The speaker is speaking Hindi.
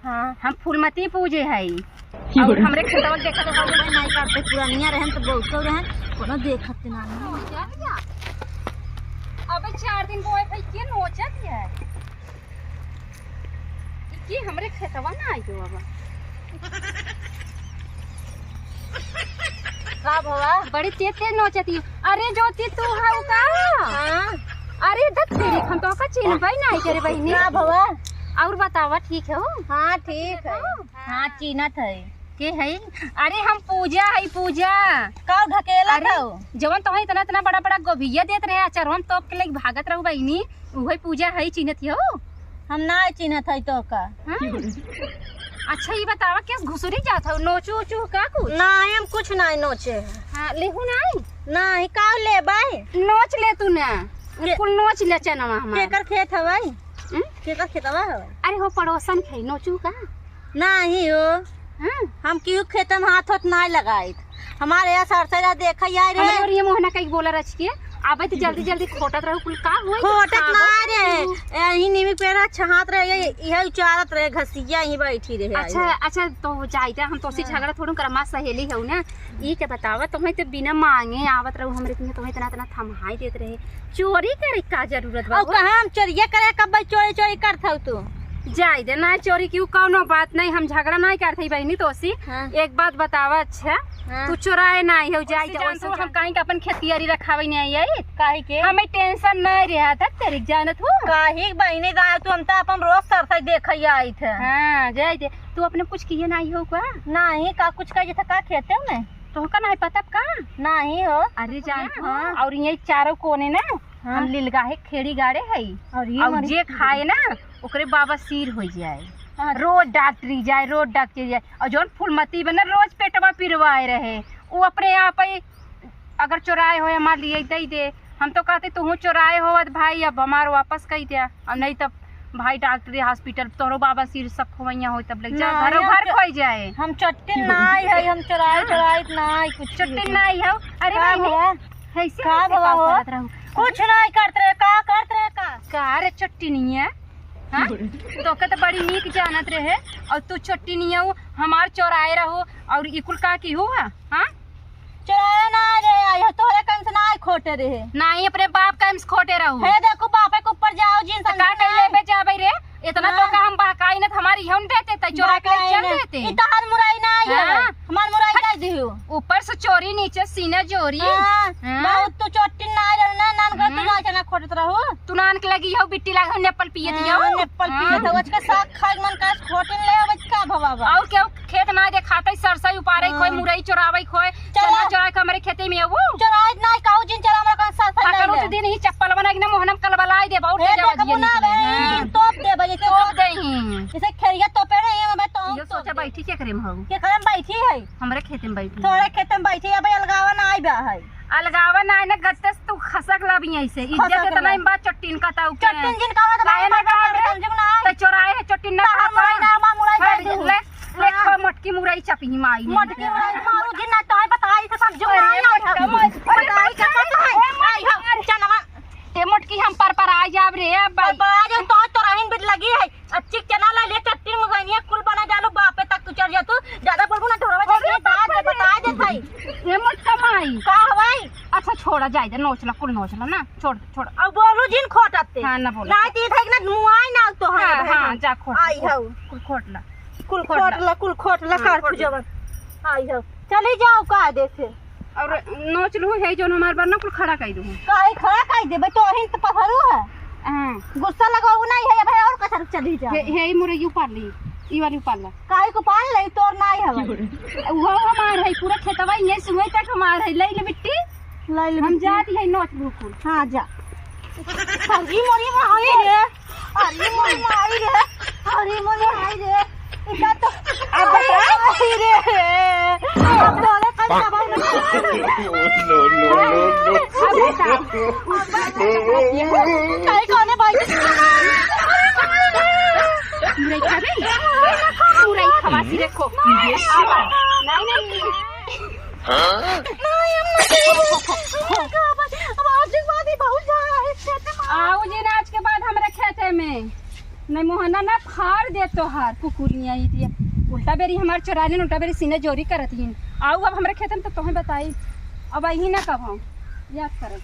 हाँ हम फूलमती पूजे है और हमरे खेतवा देखा तो नहीं करते पुरानिया रहन तो बहुत तो रहन कोनो देखत ना क्या भैया अबे 4 दिन बोए भाई के नोचत है कि हमरे खेतवा ना आई जो अब का भवा बड़ी तेज तेज नोचती। अरे ज्योति तू है का? हां अरे दत तेरी हम तो का चिन्ह भाई नहीं करे बहनी। का भवा और बतावा ठीक है हो? हां ठीक है। हां चिन्हत है के है? अरे हम पूजा है पूजा का ढकेला तो जवन तो इतना इतना बड़ा बड़ा गोभिया देत रहे आचार हम तो के लग भागत रहू बहनी वही पूजा है चिन्हत हो? हम ना चिन्हत है तो का। अच्छा ये बतावा केस घुसुरी जात हो नोचू उचू का कुछ? नहीं हम कुछ नहीं नोचे। हां लेहू नहीं नहीं का ले बाई नोच ले तू ना कुल नोच ले चनवा हम केकर खेत हवई केकर खेतवा हवई। अरे हो पड़ोसन खे नोचू का नहीं हो हम क्यों खेत में हाथ होत नहीं लगाइत हमारे यहाँ सरसरा देखा आई रे और ये मोहना कई बोला रच के आबे तो जल्दी जल्दी खोटत रहू कुल का होई खोटत ना रे यही नीमी पेरा छहात रहे यही उचारत रहे घसिया ही बैठी रहे। अच्छा अच्छा तो जाइते हम तो से झगड़ा थोड़ू करमा सहेली हो ना ई के बतावा तुम्हें तो बिना मांगे आवत रहू हमरे के तुम्हें इतना इतना थमहाई देत रहे चोरी करे का जरूरत बा? और कहां हम चोरी करे कब चोरी चोरी करत हऊ तू जाई दे ना चोरी क्यों कौनो बात नहीं हम झगड़ा नहीं करते बहनी तोसी। एक बात बतावा अच्छा तू चोराए नहीं हो जाई दे हम कहीं का अपन खेतियारी रखावे नहीं आई काहे के हमें टेंशन नहीं रहा था तेरी जानत हो काहे बहिनी गाय तू हम तो अपन रोज सरसई देखई आई थे। हां जाई दे तू अपने कुछ किए नहीं हो का? नहीं का कुछ कहे था का खेते में तो का नहीं पता का नहीं हो। अरे जान और ये चारों कोने ना हम लीलगाहे खेड़ी गाड़े है और जे खाए ना ओकरे बाबा सिर हो जाए रोज डॉक्टरी जाए रोज डॉक्टरी जाए और जौन फूलमती बना रोज पेटवा पिरवाए रहे वो अपने आप ही अगर चोराए हो हमारे लिए दे दे हम तो कहते तू चोराए हो भाई अब हमारे वापस कही दे और नहीं तब भाई डॉक्टरी हॉस्पिटल तोरो बाबा सिर सब खोइया हो तब लग जा घरों घर खोई जाए। हम चट्टी नहीं है हम चोराए चोराए नहीं कुछ चट्टी नहीं हो। अरे भाई ऐसे का भवा कुछ नहीं करते रहे का करते रहे का रे चट्टी नहीं है हां तो के तो बड़ी नीक जानत रहे और तू चट्टी नहीं हो हमार चोराए रहो और इकुल का की हो हां चोराए ना रे आयो तोरे कम से नहीं खोटे रहे नहीं अपने बाप का खोटे रहो हे देखो बापे के ऊपर जाओ जिन का ले बे जाबे रे इतना तो का हम बहकाई न हमारी हम देते त चोरा के चल देते ई तहर मुराई ना है हमार मुराई दे दियो ऊपर से चोरी नीचे सीना चोरी बहुत तो चट्टी ना रे ना नान का तू ना जना खोटत रहो तू नान के लगी हो बिट्टी लाग नेपल पिए दियो नेपल पिए तो आज के साग खाई मन का खोटन ले आवत का भवाबा और क्यों खेत ना दे खाते सरसई उपारे कोई मुरई चोरावे कोई चना चोरा के हमारे खेते में वो चोराए ना काऊ जिन चला हमरा का साथ फाटा रोज दिन ही चप्पल बना के मोहनम कलबलाई दे बहुत जावा दिए तोप दे बजे तोप दे ही जैसे खेरिया तोपे रही है मैं तो ये सोचा बैठी के करे हम के खरम बैठी है हमरे खेते में बैठी थोड़े खेत में बैठी है भाई अलगावा ना आई बा है अलगावा ना है ना गत्तस तू खसक लाबी ऐसे इज्जत इतना ही बात चट्टीन का ताऊ चट्टीन जिन का तो ना समझ ना तो चोराए है चट्टीन ना हमारी ना मां मुराई दे ले ले खा मटकी मुराई चपी माई मटकी मुराई मारू जिन ना तो बताई तो सब जो ना बताई का आई हम चनवा ते मटकी हम पर आ जाब रे पर आ जा तो रहीन बिट लगी है अच्छी चना ला ले चट्टी मुगानिया कुल बना डालो बापे तक तू चढ़ जा तू ज्यादा बोलबो ना ढोरवा दे बात बता दे भाई ये मटका माई का हवाई अच्छा छोड़ा जाए दे नोचला कुल नोचला ना छोड़ छोड़ अब बोलू जिन खोटते हां ना बोल ना ती थे ना मुआई ना तो हां जा खोट आई हो कुल खोटला कुल खोटला कर जवन आई हो चली जाओ का देखे और नोच लू है जो हमार बार ना कुल खड़ा कर दूं काहे खड़ा कर देबे तो हिन तो पथरू है हां गुस्सा लगाऊ नहीं है भाई और कसर चली जा हे मुरे यू पार ली ई वाली पार ला काहे को पाल ले तोर नहीं है वो हमार है पूरा खेतवा ये सुई तक हमार है ले ले बिट्टी ले ले हम जाती है नोच लू कुल हां जा हरी मोरी में आई रे हरी मोरी में आई रे हरी मोरी में आई रे इतना तो अब बता रे अब बोले कल सब काहे कोने भाई मुरई खाबे मुरई खवासी देखो नहीं नहीं हां अब आज के बाद ही बहुत जा है खेते में आओ जी आज के बाद हमारे खेते में नहीं मोहना ना फाड़ दे तोहार कुकुरियाँ ही दिया उल्टा बेरी हमार चोरा ले उल्टा बेरी सीने जोरी करत हिन आऊ अब हमरे खेतन तो तोहे बताई अब आई ना कब हम याद करब।